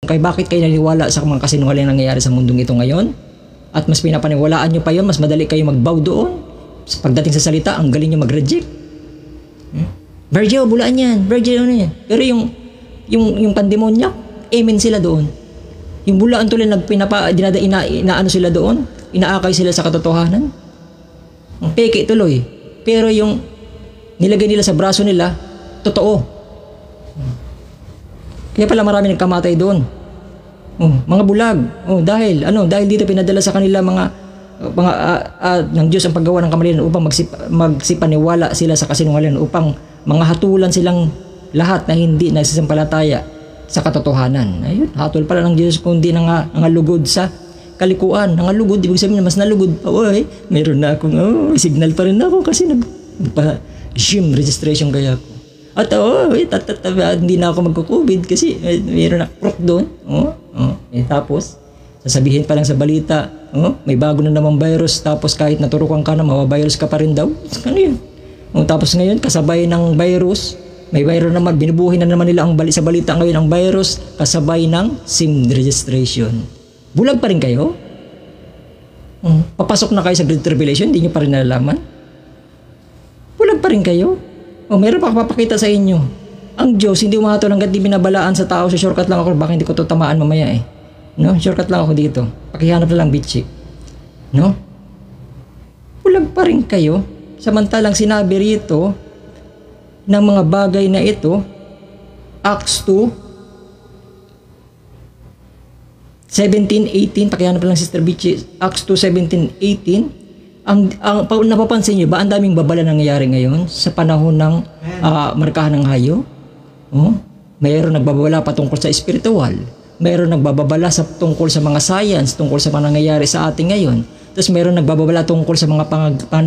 Kaya bakit kayo naniwala sa mga kasinungalingang nangyayari sa mundong ito ngayon? At mas pinapaniwalaan nyo pa yun, mas madali kayo mag-bow doon. Pagdating sa salita, ang galing nyo mag-reject. Virgil, bulaan yan. Virgil, ano yan? Pero yung pandemonyak, amen sila doon. Yung bulaan tuloy, inaano sila doon, inaakay sila sa katotohanan. Ang peke tuloy. Pero yung nilagay nila sa braso nila, totoo. Kaya pala marami nagkamatay doon. Mga bulag. Dahil dito pinadala sa kanila ng Diyos ang paggawa ng kamalian upang magsipaniwala sila sa kasinungalingan, upang mga hatulan silang lahat na hindi nagsisampalataya sa katotohanan. Ayun, hatol pala ng Diyos kundi nangalugod sa kalikuan. Nangalugod, ibig sabihin mas nalugod pa. Meron na akong signal pa rin ako kasi gym registration kaya ako. At hindi na ako magko-COVID kasi meron na crook doon. Tapos sasabihin pa lang sa balita, may bago na namang virus, tapos kahit naturukan ka na, mawavirus ka pa rin daw. Ano yun? Tapos ngayon, kasabay ng virus, may virus naman, binubuhin na naman nila sa balita ngayon ang virus, kasabay ng SIM registration. Bulag pa rin kayo? Papasok na kayo sa Great Tribulation, hindi nyo pa rin nalalaman? Bulag pa rin kayo? Meron pa papakita sa inyo. Ang Diyos, hindi umahatol hanggat di binabalaan sa tao. So shortcut lang ako, baka hindi ko to tamaan mamaya eh. Shortcut lang ako dito. Pakihanap na lang, bitchy. Bulag pa rin kayo. Samantalang sinabi rito ng mga bagay na ito, Acts 2, 17-18, pakihanap lang Sister Bitchy, Acts 2, 17-18, ang napapansin nyo ba, ang daming babala nangyayari ngayon sa panahon ng markahan ng hayo? Mayroon nagbabala patungkol sa spiritual. Mayroon nagbabala tungkol sa mga science, tungkol sa mga nangyayari sa atin ngayon. Tapos mayroon nagbabala tungkol sa mga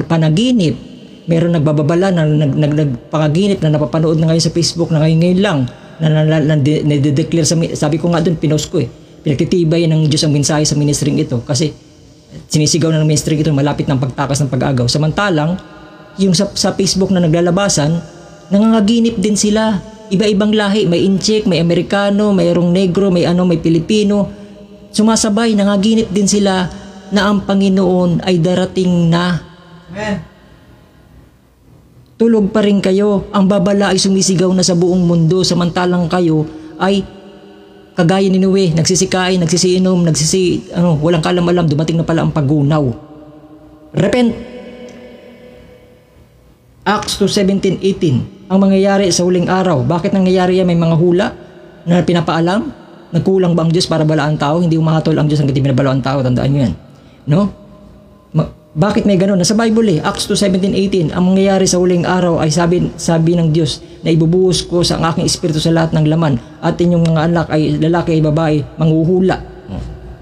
panaginip. Mayroon nagbabala na nagpanaginip na napapanood na ngayon sa Facebook na ngayon lang na nade-declare sabi ko nga doon, pinost ko pinagtitibay ng Diyos ang mensahe sa ministering ito kasi sinisigaw na ng ministry ito malapit ng pagtakas ng pag-agaw. Samantalang, yung sa Facebook na naglalabasan, nangangaginip din sila. Iba-ibang lahi, may Inchik, may Amerikano, mayroong Negro, may Pilipino. Sumasabay, nangangaginip din sila na ang Panginoon ay darating na. Amen. Tulog pa rin kayo. Ang babala ay sumisigaw na sa buong mundo, samantalang kayo ay kagaya ni Noe, nagsisikain, nagsisiinom, walang kalam-alam, dumating na pala ang paggunaw. Repent. Acts 2:17-18. Ang mangyayari sa huling araw. Bakit nangyayari yan? May mga hula na pinapaalam? Nagkulang ba ang Diyos para balaan tao? Hindi umahatol ang Diyos hanggang di binabalo ang tao. Tandaan nyo yan. Bakit may ganun? Nasa Bible Acts 2:17-18, ang mangyayari sa huling araw ay sabi ng Diyos na ibubuhos ko sa aking espiritu sa lahat ng laman at inyong mga anak ay lalaki ay babae manghuhula.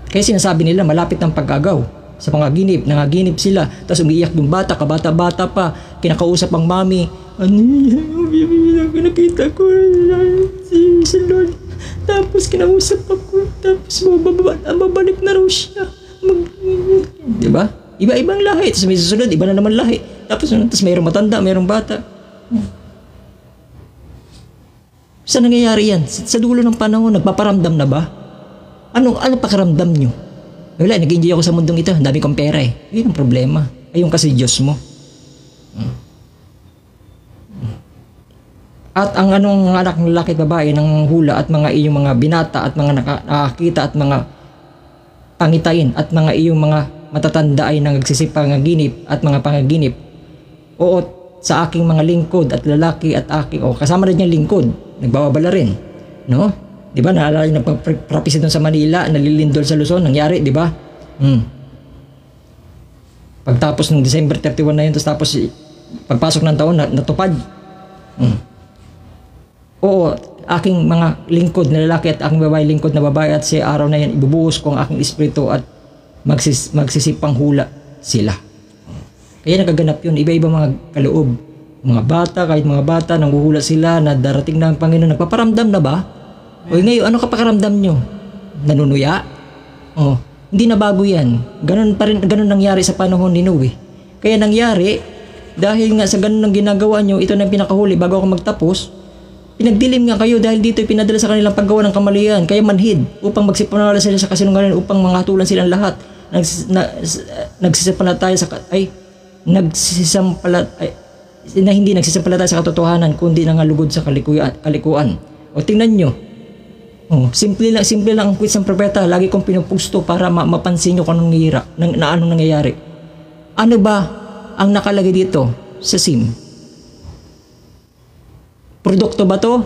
Kaya sinasabi nila malapit ng pag-agaw sa mga ginip, nangaginip sila, tapos umiiyak yung bata, kabata-bata pa, kinakausap ang mami, nakita ko si Lord, tapos kinausap ako, tapos babalik na raw siya. Diba? Iba-ibang lahi. Tapos may susunod, iba na naman lahi. Tapos mayroong matanda, mayroong bata. Saan nangyayari yan? Sa dulo ng panahon, nagpaparamdam na ba? Ano pakiramdam nyo? Wala, nag-enjoy ako sa mundong ito. Ang dami kong pera eh. Yun ang problema. Ayun kasi Diyos mo. At ang anong anak ng lalaki at babae ng hula at mga iyong mga binata at mga nakakita at mga pangitain at mga iyong mga matatanda ay nagsisipangaginip at mga pangaginip. Oo, sa aking mga lingkod at lalaki at aking, kasama rin niyang lingkod, nagbababala rin. No? Di ba? Naalala yung nagpa-prophecy doon sa Manila, nalilindol sa Luzon, nangyari, di ba? Pagtapos ng December 31 na yun, tapos pagpasok ng taon, natupad. Oo, aking mga lingkod na lalaki at aking babae lingkod na babae at sa araw na yan, ibubuhos ko ang aking espiritu at magsisipang hula sila. Kaya nagaganap yun, iba-iba mga kaloob. Mga bata, kahit mga bata, nanghuhula sila na darating na ang Panginoon. Nagpaparamdam na ba? O ngayon, ano kapakaramdam nyo? Nanunuya? Hindi na bago yan. Ganun pa rin, ganun nangyari sa panahon ni Noe. Kaya nangyari, dahil nga sa ganun ang ginagawa nyo, ito na pinakahuli bago ako magtapos, Pinagdilim nga kayo dahil dito pinadala sa kanilang paggawa ng kamalian, kaya manhid upang magsipanala sila sa kasinungalingan, upang manghatulan silang lahat. Nagsisampalataya na hindi nagsisampalataya sa katotohanan, kundi nangalugod sa kalikuan. O tingnan nyo, simple lang ang quotes ng propeta. Lagi kong pinupusto para mapansin nyo kung anong nangyayari. Ano ba ang nakalagay dito sa SIM? Produkto ba to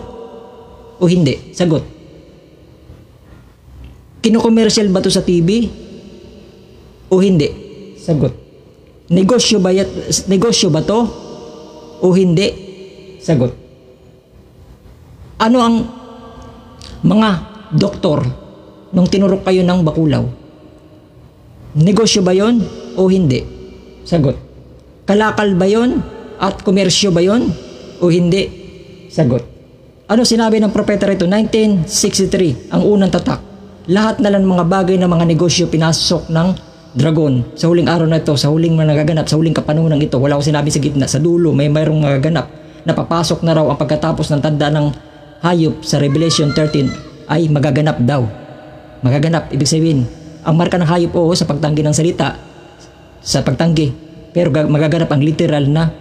o hindi? Sagot. Kino-commercial ba to sa TV o hindi? Sagot. Negosyo ba to o hindi? Sagot. Ano ang mga doktor nung tinurok kayo ng bakulaw? Negosyo ba yon o hindi? Sagot. Kalakal ba yon at komersyo ba yon o hindi? Sagot. Ano sinabi ng propeta rito? 1963, ang unang tatak. Lahat na lang mga bagay na mga negosyo pinasok ng dragon sa huling araw na ito, sa huling nagaganap, sa huling kapanunan ito. Wala ko sinabi sa gitna. Sa dulo, mayroong magaganap na papasok na raw ang pagkatapos ng tanda ng hayop sa Revelation 13 ay magaganap daw. Magaganap, ibig sabihin, ang marka ng hayop sa pagtanggi ng salita, sa pagtanggi. Pero magaganap ang literal na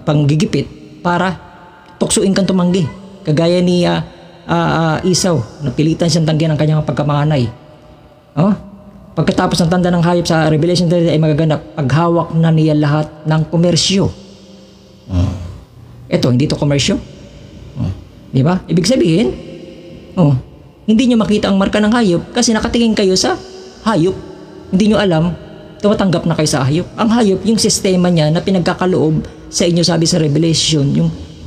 panggigipit para tuksuin kang tumanggi. Kagaya ni Isaw, napilitan siyang tanggihan ang kanyang pagkamanganay. Pagkatapos ng tanda ng hayop sa Revelation 30 ay magaganap paghawak na niya lahat ng komersyo. Ito, hindi to komersyo. Di ba? Ibig sabihin, hindi nyo makita ang marka ng hayop kasi nakatingin kayo sa hayop. Hindi nyo alam, tumatanggap na kayo sa hayop. Ang hayop, yung sistema niya na pinagkakaloob sa inyo, sabi sa Revelation,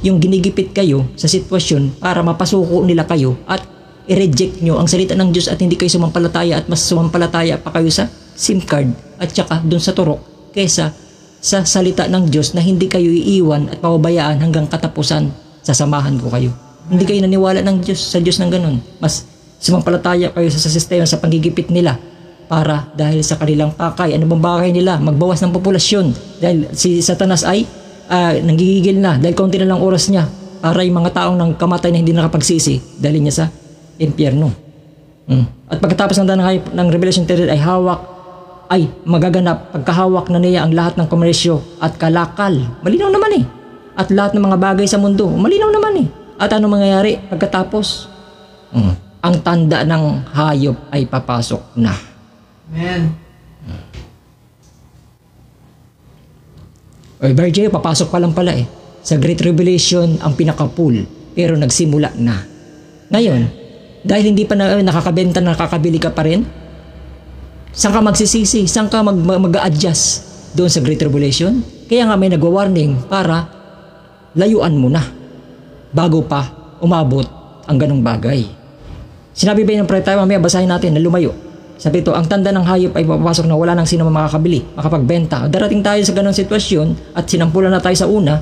yung ginigipit kayo sa sitwasyon para mapasuko nila kayo at i-reject nyo ang salita ng Diyos at hindi kayo sumampalataya, at mas sumampalataya pa kayo sa SIM card at saka dun sa turok kesa sa salita ng Diyos na hindi kayo iiwan at pababayaan hanggang katapusan. Sasamahan ko kayo. Hindi kayo naniwala ng Diyos, sa Diyos ng ganun. Mas sumampalataya kayo sa sistema, sa panggigipit nila para dahil sa kanilang pakay. Ano bang bakay nila? Magbawas ng populasyon dahil si Satanas ay nanggigigil na dahil konti na lang oras niya para yung mga taong nang kamatay na hindi nakapagsisi dahil niya sa impyerno. At pagkatapos ng Revelation 30 ay magaganap pagkahawak na niya ang lahat ng komersyo at kalakal. Malinaw naman At lahat ng mga bagay sa mundo, malinaw naman At ano mangyayari pagkatapos? Ang tanda ng hayop ay papasok na. Amen. Berjay, papasok pa lang pala Sa Great Revelation, ang pinaka-pool. Pero nagsimula na. Ngayon, dahil hindi pa nakakabenta, nakakabili ka pa rin, saan ka magsisisi? Saan ka mag-a-adjust doon sa Great Revelation? Kaya nga may nagwa-warning para layuan mo na bago pa umabot ang ganong bagay. Sinabi ba ng propeta, mamaya basahin natin na lumayo. Sabi ito, ang tanda ng hayop ay papasok na wala nang sino makakabili, makapagbenta. Darating tayo sa ganong sitwasyon at sinampulan na tayo sa una,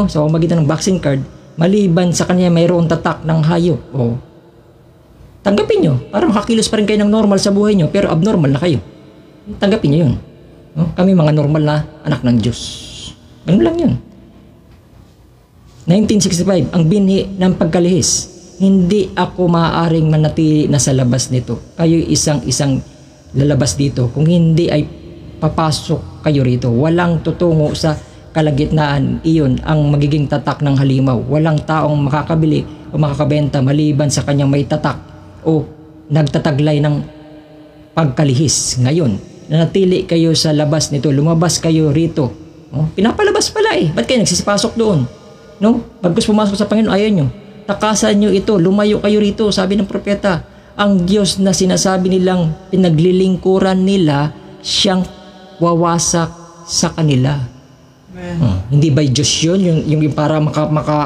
sa pamamagitan ng vaccine card, maliban sa kanya mayroong tatak ng hayop. Tanggapin nyo, para makakilos pa rin kayo ng normal sa buhay nyo, pero abnormal na kayo. Tanggapin nyo yun. Kami mga normal na anak ng Diyos. Ganun lang yun. 1965, ang binhi ng pagkalihis. Hindi ako maaaring manatili na sa labas nito. Kayo isang lalabas dito. Kung hindi ay papasok kayo rito. Walang tutungo sa kalagitnaan. Iyon ang magiging tatak ng halimaw. Walang taong makakabili o makakabenta maliban sa kanyang may tatak o nagtataglay ng pagkalihis. Ngayon, nanatili kayo sa labas nito. Lumabas kayo rito. Pinapalabas pala Ba't kayo nagsisipasok doon? Pagkus pumasok sa Panginoon, ayaw nyo. Takasan nyo ito, lumayo kayo rito, sabi ng propeta. Ang Diyos na sinasabi nilang pinaglilingkuran nila, siyang wawasak sa kanila. Hindi ba Diyos yun? Yung para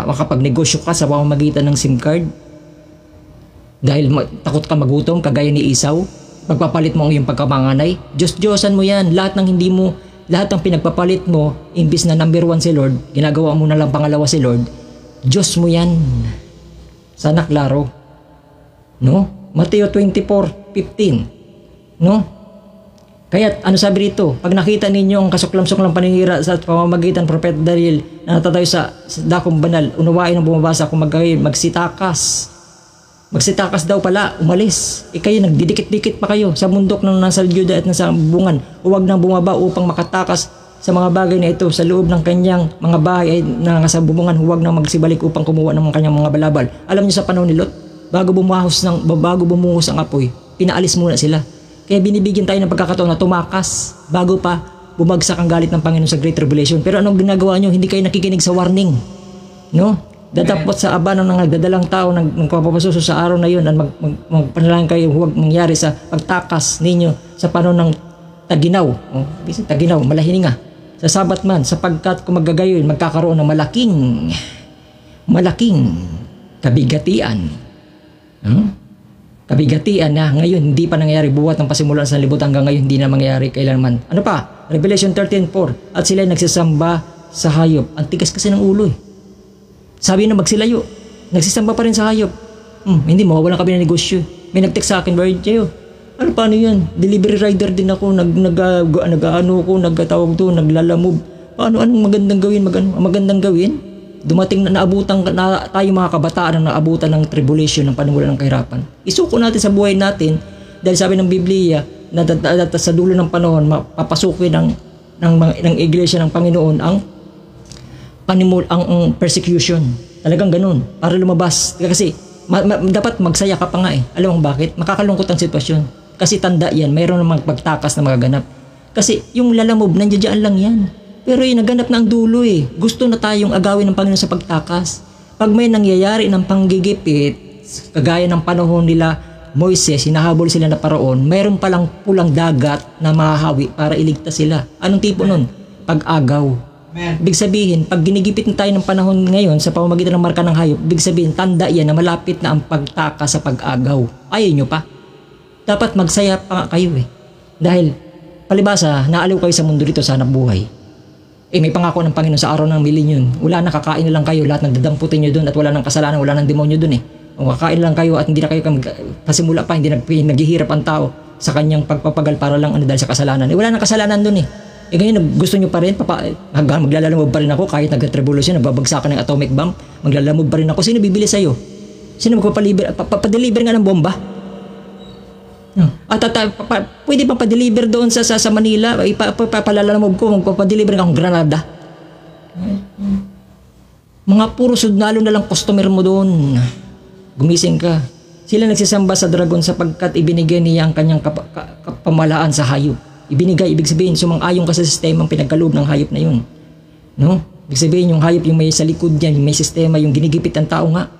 makapagnegosyo ka sa pamamagitan ng SIM card? Dahil takot ka magutom, kagaya ni Isaw? Pagpapalit mo ang iyong pagkamanganay? Diyos-Diyosan mo yan. Lahat ng pinagpapalit mo, imbis na number 1 si Lord, ginagawa mo na lang pangalawa si Lord, Diyos mo yan. Sana klaro. Mateo 24:15. Kaya ano sabi rito, pag nakita ninyo ang kasuklam-suklam paninira sa pamamagitan ng Propeta Daniel na natatayo sa dakong banal, unawain ang bumabasa kung magsitakas. Magsitakas daw pala, umalis. Kayo nagdidikit-dikit pa kayo sa bundok ng nasa Juda at nasa bungan. Huwag nang bumaba upang makatakas sa mga bagay na ito sa loob ng kanyang mga bahay ay nasa bubungan. Huwag nang magsibalik upang kumuha ng kanyang mga balabal. Alam niyo sa panahon ni Lot, bago bumuhos ang apoy, pinaalis muna sila. Kaya binibigyan tayo ng pagkakataon na tumakas bago pa bumagsak ang galit ng Panginoon sa Great Tribulation. Pero anong ginagawa nyo? Hindi kayo nakikinig sa warning. No? Datapot sa aba ng nagdadalang tao nagpapasuso sa araw na yun at magpanalangin kayo huwag mangyari sa pagtakas ninyo sa panahon ng taginaw. Taginaw, malahininga. Sa sabat man, sapagkat kung magagayon, magkakaroon ng malaking kabigatian. Kabigatian na ngayon hindi pa nangyayari buhat ng pasimulan sa libot hanggang ngayon hindi na mangyayari kailanman. Ano pa? Revelation 13:4 at sila nagsisamba sa hayop. Ang tigas kasi ng ulo eh. Sabi na magsilayo. Nagsisamba pa rin sa hayop. Hindi mo, walang kami na negosyo. May nag-text sa akin, Bird, kayo. Ano paano yan? Delivery rider din ako. Nagtawag doon, naglalamove. Anong magandang gawin? Magandang gawin? Dumating na naabutan na tayo mga kabataan na naabutan ng tribulation ng panunggulan ng kahirapan. Isuko natin sa buhay natin dahil sabi ng Biblia na sa dulo ng panahon mapapasukin ng iglesia ng Panginoon ang persecution. Talagang ganun para lumabas kasi dapat magsaya ka pa nga eh. Alam mo bakit? Makakalungkot ang sitwasyon. Kasi tanda yan, mayroon namang pagtakas na magaganap. Kasi yung lalamob nandiyan lang yan. Pero yung naganap na ang dulo eh. Gusto na tayong agawin ng Panginoon sa pagtakas. Pag may nangyayari ng panggigipit, kagaya ng panahon nila Moises, hinahabol sila na Paraon, mayroon palang pulang dagat na mahahawi para iligtas sila. Anong tipo nun? Pag-agaw. Big sabihin, pag ginigipit na tayo ng panahon ngayon sa pamamagitan ng marka ng hayop, big sabihin, tanda yan na malapit na ang pagtakas sa pag-agaw. Ayaw nyo pa? Dapat magsaya pa kayo eh. Dahil, palibasa, naaliw kayo sa mundo dito sa hanap buhay. May pangako ng Panginoon sa araw ng millennium. Wala na, kakain na lang kayo. Lahat ng dadamputin nyo doon at wala nang kasalanan, wala nang demonyo doon eh. O kakain lang kayo at hindi na kayo pasimula pa, hindi naghihirap ang tao sa kanyang pagpapagal para lang dahil sa kasalanan. Wala nang kasalanan doon eh. Ngayon, gusto nyo pa rin, maglalalamove pa rin ako kahit nag-tribulation, nagbabagsakan ng atomic bomb, maglalalamove pa rin ako. Sino bibili sa'yo? Sino magpapadeliver nga ng bomba? At pwede pa pa-deliver doon sa Manila, ipapalalamove ko, magpapadeliver akong Granada. Mga puro sundalo na lang customer mo doon. Gumising ka. Sila nagsisamba sa dragon sapagkat ibinigay niya ang kanyang pamalaan sa hayop. Ibinigay, ibig sabihin, sumang-ayon ka sa sistemang pinagkaloob ng hayop na yun. No? Ibig sabihin, yung hayop yung may sa likod niya, yung may sistema, yung ginigipit ng tao nga.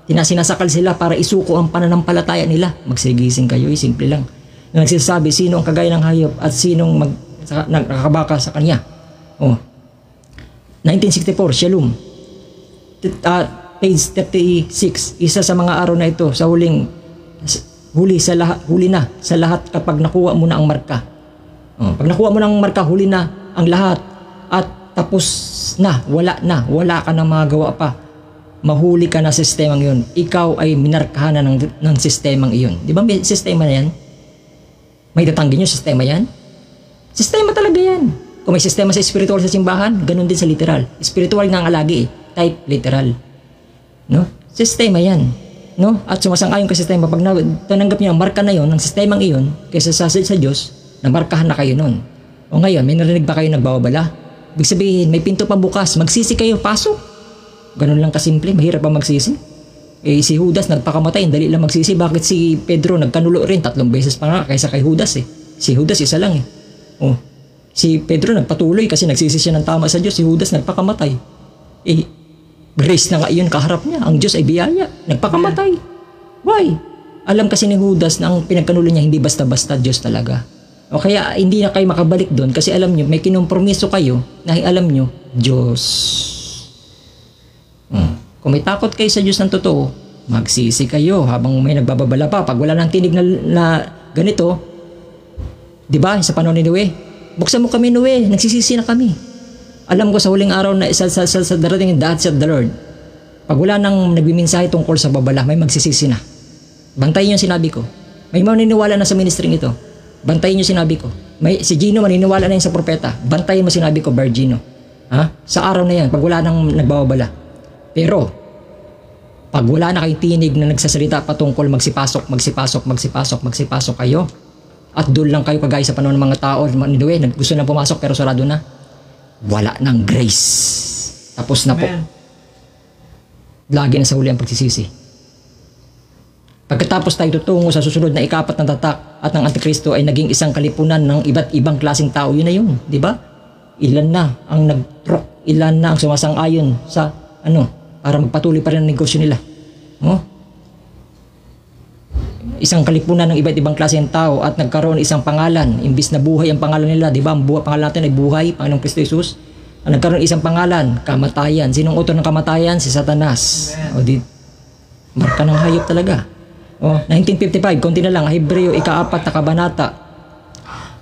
Sinasakal sila para isuko ang pananampalataya nila. Magsigising kayo, simple lang. Na nagsasabi, sino ang kagaya ng hayop at sinong nakakabaka sa kanya. 1964, Shalom. Page 36, isa sa mga araw na ito, sa huli na sa lahat kapag nakuha mo na ang marka. Pag nakuha mo na ang marka, huli na ang lahat. At tapos na, wala ka na magawa pa. Mahuli ka na sa sistemang yun. Ikaw ay minarkahan na ng sistemang iyon. Di ba may sistema na yan? May tatanggi nyo sistema yan? Sistema talaga yan. Kung may sistema sa spiritual sa simbahan, ganun din sa literal. Spiritual nga ang alagi eh. Type literal. No? Sistema yan. No? At sumasang-ayon ka sa sistema. Pag tananggap nyo ang marka na yon ng sistemang iyon, kaysa sa Diyos, namarkahan na kayo nun. O ngayon, may narinig ba kayo nagbawabala? Ibig sabihin, may pinto pa bukas. Magsisi kayo, pasok. Ganun lang kasimple, mahirap pa magsisi. Si Judas nagpakamatay, dali lang magsisi. Bakit si Pedro nagkanulo rin 3 beses pa nga kaysa kay Judas eh. Si Judas isa lang eh. Si Pedro nagpatuloy kasi nagsisi siya ng tama sa Diyos. Si Judas nagpakamatay. Grace na nga yun kaharap niya. Ang Diyos ay biyaya. Nagpakamatay. Why? Alam kasi ni Judas na ang pinagkanulo niya hindi basta-basta Diyos talaga. O kaya hindi na kayo makabalik doon kasi alam niyo may kinompromiso kayo na alam niyo Diyos. Kung may takot kayo sa Diyos ng totoo, magsisi kayo habang may nagbababala pa. Pag wala nang tinig na ganito, di ba, sa panahon ni Noe, buksan mo kami Noe, nagsisisi na kami. Alam ko sa huling araw na sa darating the Acts of the Lord, pag wala nang nagbiminsahe tungkol sa babala, may magsisisi na. Bantayin yung sinabi ko. May maniniwala na sa ministry ito. Bantayin yung sinabi ko. Si Gino maniniwala na yun sa propeta. Bantayin mo sinabi ko, Virgino. Ha? Sa araw na yan, pag wala nang nagbabala. Pero, pag wala na kayong tinig na nagsasalita patungkol magsipasok kayo, at doon lang kayo kagaya sa panahon ng mga tao, gusto na pumasok pero sarado na, wala ng grace. Tapos na po. Lagi na sa huli ang pagsisisi. Pagkatapos tayo tutungo sa susunod na ikapat na tatak at ng Antikristo ay naging isang kalipunan ng iba't ibang klaseng tao. Yun na yun, di ba? Ilan na ang ilan na ang sumasang-ayon sa para magpatuloy pa rin ang negosyo nila. Isang kalipunan ng iba't ibang klaseng tao at nagkaroon isang pangalan. Imbis na buhay ang pangalan nila, di ba? Ang pangalan natin ay buhay, Panginoong Kristo Jesus. Nagkaroon isang pangalan, kamatayan. Sinong author ng kamatayan? Si Satanas. Marka ng hayop talaga. 1955, konti na lang, Hebreo, ika-4 na kabanata.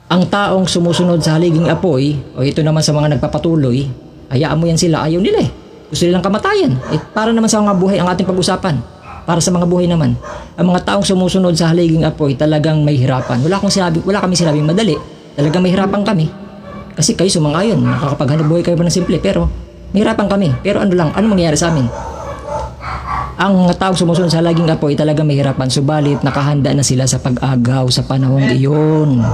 Ang taong sumusunod sa haliging apoy, ito naman sa mga nagpapatuloy, hayaan mo yan sila, ayaw nila eh. Gusto nilang kamatayan. Para naman sa mga buhay ang ating pag-usapan. Para sa mga buhay naman. Ang mga taong sumusunod sa haliging apoy, talagang may hirapan. Wala kami sinabing madali. Talagang may hirapan kami. Kasi kayo sumang-ayon, nakakapaghanap buhay kayo pa ng simple, pero may hirapan kami. Pero ano mangyayari sa amin? Ang taong sumusunod sa laging apoy talaga may hirapan, subalit nakahanda na sila sa pag-agaw sa panahong iyon.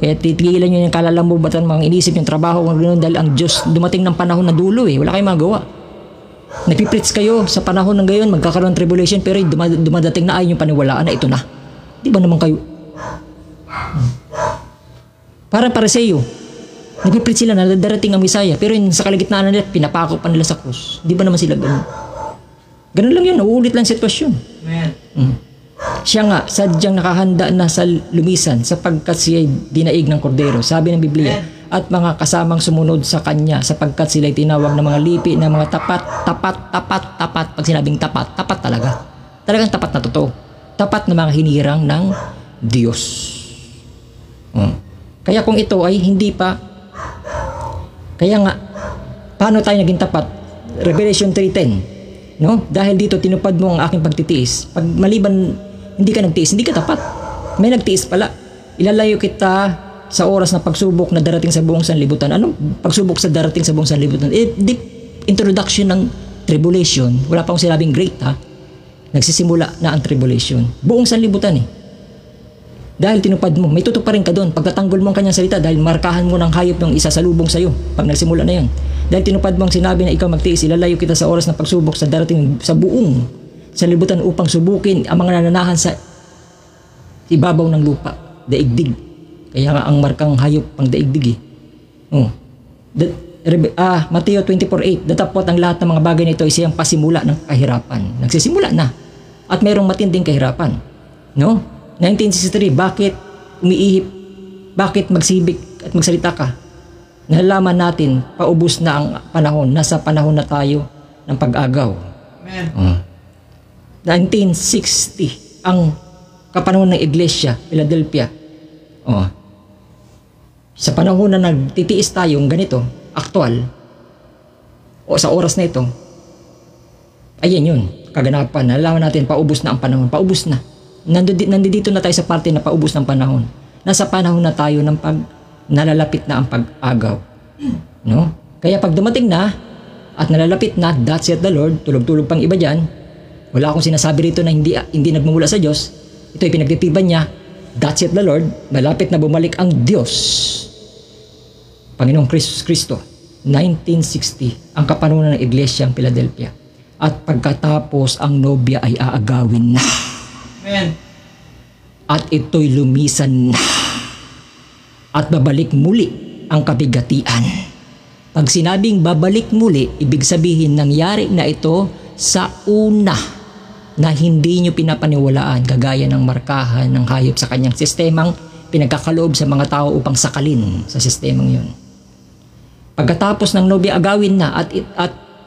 Kaya titigilan nyo yung kalalamubatan, mga inisip yung trabaho kung ganoon, dahil ang Diyos dumating ng panahon na dulo wala kayong magawa. Nagpipreach kayo sa panahon ng gayon, magkakaroon ng tribulation, pero dumadating na ayon yung paniwalaan na ito na. Di ba naman kayo? Parang Pariseo, nagpipreach sila na darating ang Misaya, pero sa kalagitnaan nila, pinapako pa nila sa krus. Di ba naman sila ganoon? Ganun lang yun, uulit lang sitwasyon. Siya nga, sadyang nakahanda na sa lumisan sapagkat siya'y dinaig ng kordero. Sabi ng Biblia, at mga kasamang sumunod sa kanya sapagkat sila'y tinawag ng mga lipi na mga tapat. Pag sinabing tapat talaga. Talagang tapat na totoo. Tapat na mga hinirang ng Diyos. Kaya kung ito ay hindi pa, kaya nga, paano tayo naging tapat? Revelation 3:10. Dahil dito tinupad mo ang aking pagtitiis. Pag maliban hindi ka nagtiis, hindi ka tapat. May nagtiis pala. Ilalayo kita sa oras na pagsubok na darating sa buong sanlibutan. Anong pagsubok sa darating sa buong sanlibutan? Deep introduction ng tribulation. Wala pa akong sinabing great Nagsisimula na ang tribulation. Buong sanlibutan Dahil tinupad mo, may tutup pa rin ka doon. Pagtatanggol mo ang kanyang salita dahil markahan mo ng hayop ng isa sa lubong sa'yo. Pag nagsimula na yun. Dahil tinupad mo ang sinabi na ikaw magtiis, ilalayo kita sa oras ng pagsubok sa darating sa buong sanlibutan upang subukin ang mga nananahan sa ibabaw ng lupa, daigdig. Kaya nga ang markang hayop pang daigdig Mateo 24:8, datapot ang lahat ng mga bagay nito ay siyang pasimula ng kahirapan. Nagsisimula na. At mayroong matinding kahirapan. 1963, bakit umiihip? Bakit magsibik at magsalita ka? Nalalaman natin, paubos na ang panahon. Nasa panahon na tayo ng pag-agaw. 1960, ang kapanahon ng Iglesia, Philadelphia. Sa panahon na nagtitiis tayong ganito, aktual, sa oras na ito, ayan yun, kaganapan. Nalalaman natin, paubos na ang panahon. Paubos na. Nandito na tayo sa parte na paubos ng panahon. Nasa panahon na tayo ng nalalapit na ang pag-agaw. Kaya pag dumating na at nalalapit na, that saith the Lord, tulog-tulog pang iba dyan, wala akong sinasabi rito na hindi nagmumula sa Diyos. Ito ay pinagtitiban niya, that saith the Lord, malapit na bumalik ang Diyos. Panginoong Kristo, 1960, ang kapanunan ng Iglesia ng Philadelphia. At pagkatapos ang nobya ay aagawin na. Amen. At ito'y lumisan na. At babalik muli ang kabigatian. Pag sinabing babalik muli, ibig sabihin nangyari na ito sa una na hindi nyo pinapaniwalaan, kagaya ng markahan ng hayop sa kanyang sistemang pinagkakaloob sa mga tao upang sakalin sa sistemang yun. Pagkatapos ng nobya agawin na at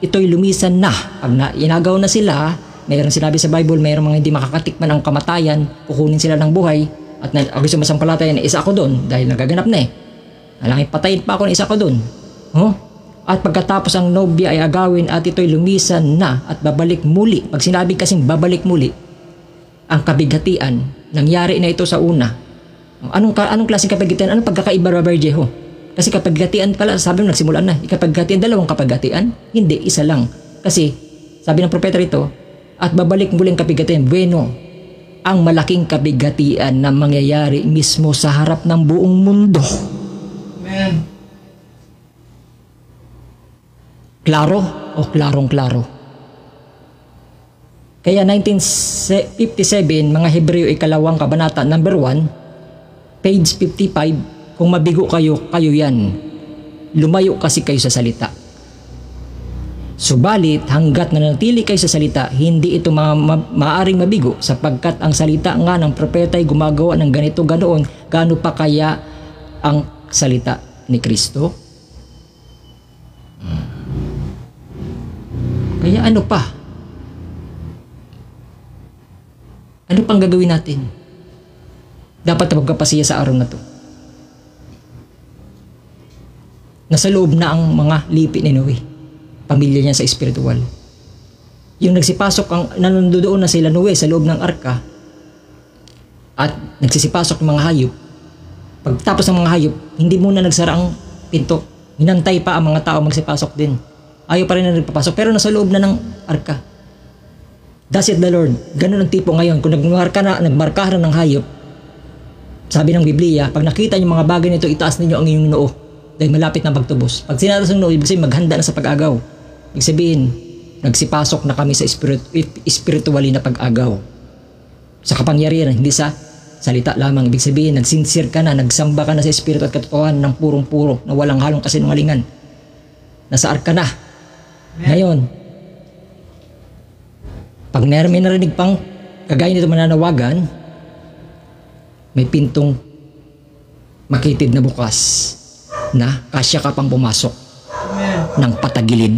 ito'y lumisan na, pag inagaw na sila, mayroong sinabi sa Bible, mayroong mga hindi makakatikman ng kamatayan, kukunin sila ng buhay, at ako sumasampalataya na isa ako doon dahil nagaganap na Alangin, patayin pa ako ng isa ko doon. At pagkatapos ang nobya ay agawin at ito'y lumisan na at babalik muli. Pag sinabi kasing babalik muli, ang kabighatian, nangyari na ito sa una. Anong klaseng kapaghatian? Anong pagkakaiba, Brother Jeho? Kasi kapaghatian pala, sabi mo nagsimulan na. Kapaghatian, dalawang kapaghatian? Hindi, isa lang. Kasi, sabi ng propeta rito, at babalik muling kapaghatian, bueno, ang malaking kapaghatian na mangyayari mismo sa harap ng buong mundo. Amen. Klaro o klarong-klaro. Kaya 1957, mga Hebreo ikalawang kabanata, number 1, page 55, kung mabigo kayo, kayo yan. Lumayo kasi kayo sa salita. Subalit, hanggat nanatili kayo sa salita, hindi ito maaaring mabigo sapagkat ang salita nga ng propeta ay gumagawa ng ganito ganoon. Gaano pa kaya ang salita ni Kristo? Kaya ano pa? Ano pang gagawin natin? Dapat na magpapasiya sa araw na to. Nasa loob na ang mga lipi ni Noe. Pamilya niya sa espiritual. Yung nagsipasok, nandoon na sila Noe sa loob ng arka at nagsisipasok ng mga hayop. Pagtapos ng mga hayop, hindi muna nagsara ang pinto. Hinantay pa ang mga tao magsipasok din. Ayaw pa rin na nagpapasok pero nasa loob na ng arka. Thus saith the Lord. Ganun ang tipo ngayon. Kung nagmarka na ng hayop, sabi ng Biblia, pag nakita niyo mga bagay nito, itaas ninyo ang inyong noo dahil malapit na magtubos. Pag sinatas ng noo, ibig sabihin maghanda na sa pag-agaw. Ibig sabihin, nagsipasok na kami sa spiritually na pag-agaw. Sa kapangyarihan, hindi sa salita lamang. Ibig sabihin, nagsincere ka na, nagsamba ka na sa espiritu at katotohanan ng purong-puro na walang halong kasinungalingan. Nasa arka na. Ngayon, pag may narinig pang kagaya nito mananawagan, may pintong makitid na bukas na kasya ka pang pumasok ng patagilid.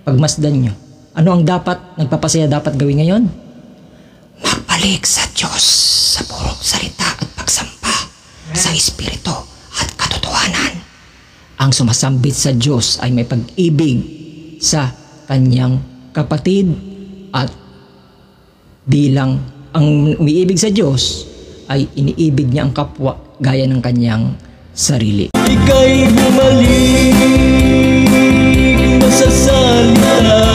Pagmasdan nyo, ano ang dapat, nagpapasaya dapat gawin ngayon? Magbalik sa Diyos sa purong salita at pagsampa sa espiritu at katotohanan. Ang sumasambit sa Diyos ay may pag-ibig sa kanyang kapatid at bilang ang umiibig sa Diyos ay iniibig niya ang kapwa gaya ng kanyang sarili. Ika'y bumalik na sa salita.